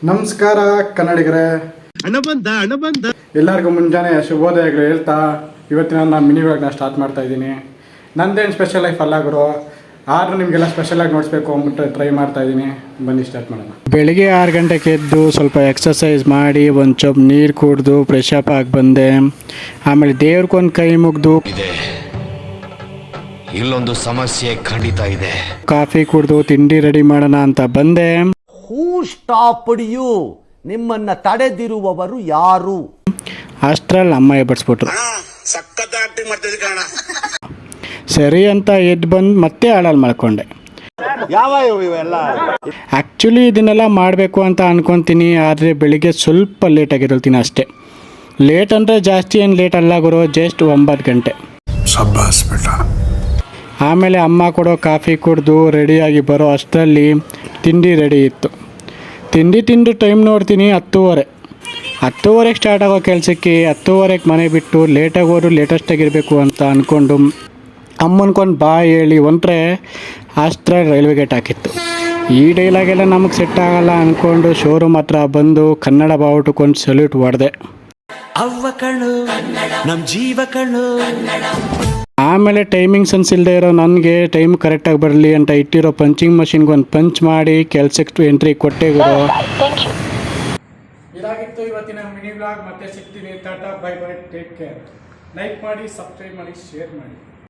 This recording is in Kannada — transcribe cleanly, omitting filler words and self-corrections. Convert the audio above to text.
ನಮಸ್ಕಾರ ಕನ್ನಡಿಗರೇ, ಹಣ ಬಂದ ಎಲ್ಲರಿಗೂ ಮುಂಜಾನೆ ಶುಭೋದಯಗಳು ಹೇಳ್ತಾ ಇವತ್ತಿನ ನಾನು ಮಿನಿ ವ್ಲಾಗ್ನ ಸ್ಟಾರ್ಟ್ ಮಾಡ್ತಾ ಇದ್ದೀನಿ. ನಂದೇನು ಸ್ಪೆಷಲ್ ಲೈಫ್ ಅಲ್ಲ ಗುರು, ಆದರೂ ನಿಮಗೆಲ್ಲ ಸ್ಪೆಷಲಾಗಿ ನೋಡಿಸ್ಬೇಕು ಅಂದ್ಬಿಟ್ಟು ಟ್ರೈ ಮಾಡ್ತಾ ಇದ್ದೀನಿ. ಬನ್ನಿ ಸ್ಟಾರ್ಟ್ ಮಾಡೋಣ. ಬೆಳಿಗ್ಗೆ 6 ಗಂಟೆಗೆ ಎದ್ದು ಸ್ವಲ್ಪ ಎಕ್ಸಸೈಸ್ ಮಾಡಿ ಒಂದು ಚೊಪ್ ನೀರು ಕುಡಿದು ಫ್ರೆಶ್ ಅಪ್ ಆಗಿ ಬಂದೆ. ಆಮೇಲೆ ದೇವ್ರಿಗೊಂದು ಕೈ ಮುಗಿದು ಇಲ್ಲೊಂದು ಸಮಸ್ಯೆ ಖಂಡಿತ ಇದೆ. ಕಾಫಿ ಕುಡಿದು ತಿಂಡಿ ರೆಡಿ ಮಾಡೋಣ ಅಂತ ಬಂದೆ. ಹೂ ಸ್ಟಾಪ್ಡ್ ಯು? ನಿಮ್ಮನ್ನ ತಡೆದಿರುವವರು ಯಾರು? ಅಷ್ಟ್ರಲ್ಲಿ ಅಮ್ಮ ಎಬ್ಬಡಿಸ್ಬಿಟ್ರು. ಸರಿ ಅಂತ ಎದ್ದು ಬಂದು ಮತ್ತೆ ಹಾಳಲ್ಲಿ ಮಾಡ್ಕೊಂಡೆ. ಆ್ಯಕ್ಚುಲಿ ಇದನ್ನೆಲ್ಲ ಮಾಡಬೇಕು ಅಂತ ಅನ್ಕೊತೀನಿ, ಆದರೆ ಬೆಳಿಗ್ಗೆ ಸ್ವಲ್ಪ ಲೇಟಾಗಿರೋಳ್ತೀನಿ ಅಷ್ಟೇ. ಲೇಟ್ ಅಂದರೆ ಜಾಸ್ತಿ ಏನು ಲೇಟ್ ಅಲ್ಲ ಗುರು, ಜಸ್ಟ್ 9 ಗಂಟೆ. ಆಮೇಲೆ ಅಮ್ಮ ಕೊಡೋ ಕಾಫಿ ಕುಡಿದು ರೆಡಿಯಾಗಿ ಬರೋ ಅಷ್ಟರಲ್ಲಿ ತಿಂಡಿ ರೆಡಿ ಇತ್ತು. ತಿಂದು ಟೈಮ್ ನೋಡ್ತೀನಿ 10:30 ಸ್ಟಾರ್ಟ್ ಆಗೋ ಕೆಲಸಕ್ಕೆ 10:30 ಮನೆ ಬಿಟ್ಟು ಲೇಟಾಗಿ ಹೋದ್ರು ಲೇಟೆಸ್ಟಾಗಿರಬೇಕು ಅಂತ ಅಂದ್ಕೊಂಡು ಅಮ್ಮನ್ಕೊಂಡು ಬಾ ಹೇಳಿ ಹೊಂಟ್ರೆ ಅಷ್ಟರಲ್ಲಿ ರೈಲ್ವೆ ಗೇಟ್ ಹಾಕಿತ್ತು. ಈ ಡೈಲಾಗೆಲ್ಲ ನಮಗೆ ಸೆಟ್ ಆಗಲ್ಲ ಅಂದ್ಕೊಂಡು ಶೋರೂಮ್ ಹತ್ರ ಬಂದು ಕನ್ನಡ ಬಾವುಟಕ್ಕೊಂದು ಸಲ್ಯೂಟ್ ಹೊಡೆದೆ. ಅವ್ವ ಕಣ್ಣು ನಮ್ಮ ಜೀವ ಕಣ್ಣು. ಆಮೇಲೆ ಟೈಮಿಂಗ್ ಸೆನ್ಸ್ ಇಲ್ಲದೆ ಇರೋ ನನಗೆ ಟೈಮ್ ಕರೆಕ್ಟಾಗಿ ಬರಲಿ ಅಂತ ಇಟ್ಟಿರೋ ಪಂಚಿಂಗ್ ಮಷಿನ್ಗೆ ಒಂದು ಪಂಚ್ ಮಾಡಿ ಕೆಲಸಕ್ಕೆ ಎಂಟ್ರಿ ಕೊಟ್ಟೆ ಗುರು. ಇದಾಗಿತ್ತು ಇವತ್ತಿನ ಮಿನಿ ಬ್ಲಾಗ್. ಮತ್ತೆ ಸಿಗ್ತೀನಿ. Tata, bye bye, take care. Like ಮಾಡಿ, ಸಬ್ಸ್ಕ್ರೈಬ್ ಮಾಡಿ, ಶೇರ್ ಮಾಡಿ.